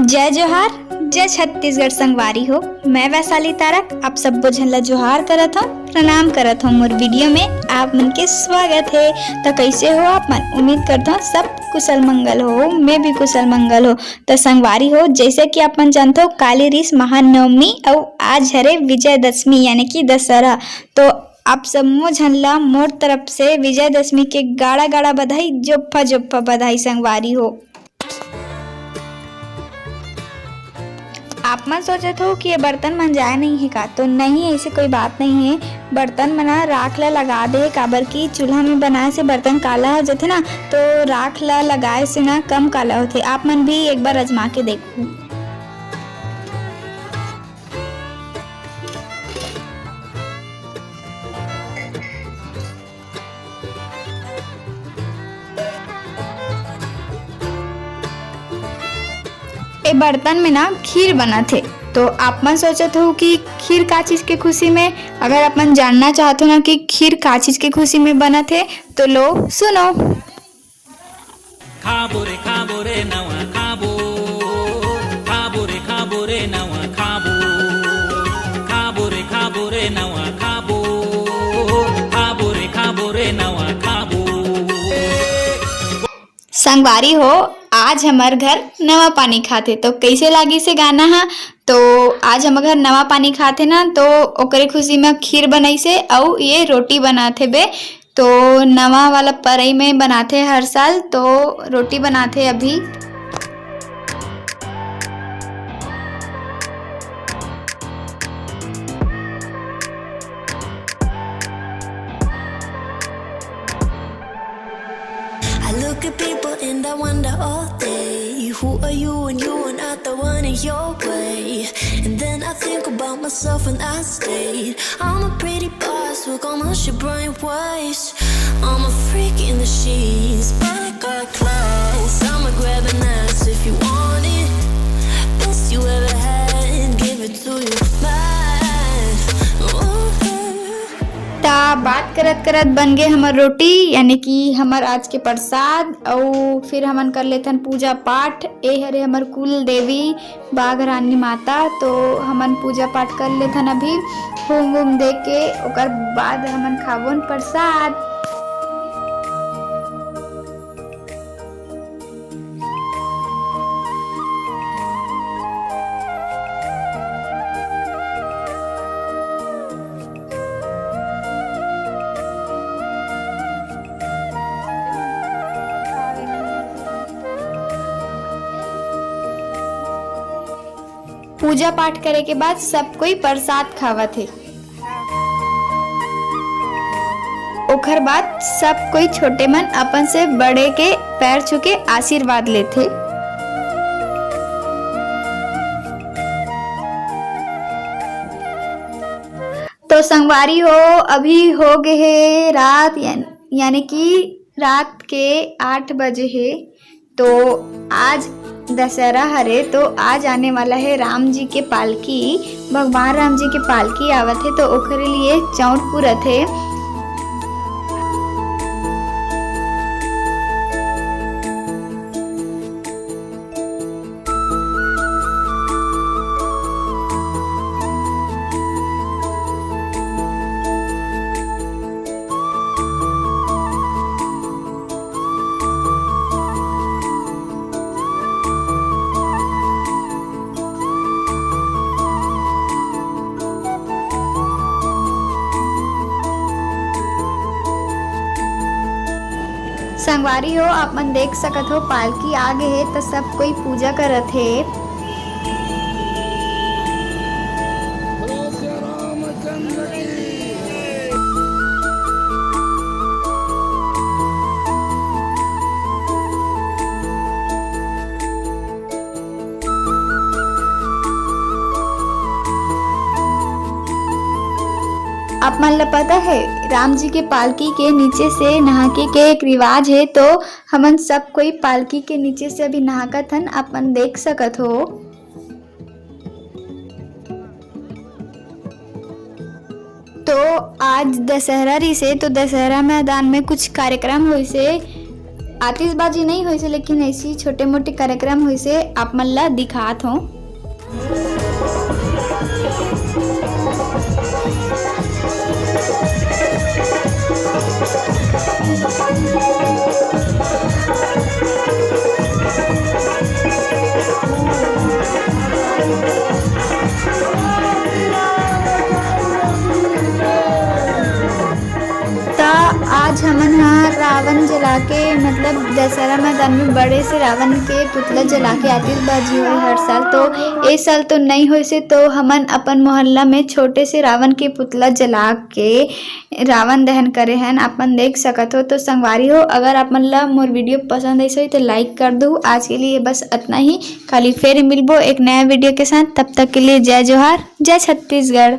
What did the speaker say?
जय जोहार, जय छत्तीसगढ़ संगवारी हो। मैं वैशाली तारक आप सब बुझन ला जोहार करत हूँ, प्रणाम करत हूँ। मोर वीडियो में आप मन के स्वागत है। तो कैसे हो आप मन? उम्मीद करता हूँ सब कुशल मंगल हो, मैं भी कुशल मंगल हो। तो संगवारी हो, जैसे कि आप मन जानते हो काली रीस महानवमी और आज हरे विजयदशमी यानी कि दशहरा। तो आप सब झन ला मोर तरफ से विजयदशमी के गाड़ा गाड़ा बधाई, जोप्फा जोप्फा बधाई संगवारी हो। आप मन सोचत हो कि ये बर्तन मंजाए नहीं है का? तो नहीं, ऐसे कोई बात नहीं है। बर्तन मना राख ला लगा दे, काबर की चूल्हा में बनाए से बर्तन काला हो जाते ना, तो राख ला लगाए से ना कम काला होते। आप मन भी एक बार आजमा के देखो। ए बर्तन में ना खीर बना थे। तो आप मन सोचत हो कि खीर का चीज के खुशी में? अगर आप मन जानना चाहते हो ना कि खीर का चीज के खुशी में बना थे, तो लो सुनो। खाबो रे नवा खाबो, खाबो रे नवा खाबो, खाबो रे नवा खाबो, खाबो रे नवा खाबो। संगवारी हो, आज हमार घर नवा पानी खाते। तो कैसे लागी से गाना है? तो आज हम घर नवा पानी खाते ना, तो ओकरे खुशी में खीर बनाई से और ये रोटी बनाते बे। तो नवा वाला परई में बनाते हर साल, तो रोटी बनाते अभी। I look at people and I wonder all day, who are you and you are not the one in your way. And then I think about myself and I state, I'm a pretty boss, work on my shit bright ways. I'm a freak in the sheets, but I got class. I'ma grab an ass if you want it, best you ever had, give it to you bad. ता बात करत करत बन गए हमार रोटी, यानी कि हमार आज के प्रसाद। और फिर हमन कर लेथन पूजा पाठ। ए हरे हमार कुल देवी बाघ रानी माता। तो हमन पूजा पाठ कर लेथन अभी, होम वोम दे के ओकर बाद हमन खाबोन प्रसाद। पूजा पाठ करे के बाद सब कोई प्रसाद खावा थे। ओकर बाद सब कोई छोटे मन अपन से बड़े के पैर छू के आशीर्वाद लेते। तो संगवारी हो, अभी हो गए है रात, यानी कि रात के 8 बजे है। तो आज दशहरा हरे, तो आज आने वाला है राम जी के पालकी। भगवान राम जी के पालकी आवत है, तो ओकरे लिए चौर पूरत है। संगवारी हो, आप मन देख सकत हो पालकी आगे है, तो सब कोई पूजा करत है। आप मन ला पता है राम जी के पालकी के नीचे से नहाके के एक रिवाज है। तो हमन सब कोई पालकी के नीचे से अभी नहाकत हन, आप मन देख सकत हो। तो आज दशहरा रही से, तो दशहरा मैदान में कुछ कार्यक्रम हुई से। आतिशबाजी नहीं हुई से, लेकिन ऐसी छोटे मोटे कार्यक्रम हुई से आप मन ला दिखात हो। आज हमन यहाँ रावण जला के मतलब दशहरा मैदान में बड़े से रावण के पुतला जला के आतिशबाजी हुई हर साल। तो इस साल तो नहीं हुई से, तो हमन अपन मोहल्ला में छोटे से रावण के पुतला जला के रावण दहन करे हैं, अपन देख सकत हो। तो संगवारी हो, अगर आप मन ला मोर वीडियो पसंद आई तो लाइक कर दो। आज के लिए बस इतना ही, खाली फिर मिलबो एक नया वीडियो के साथ। तब तक के लिए जय जोहार, जय छत्तीसगढ़।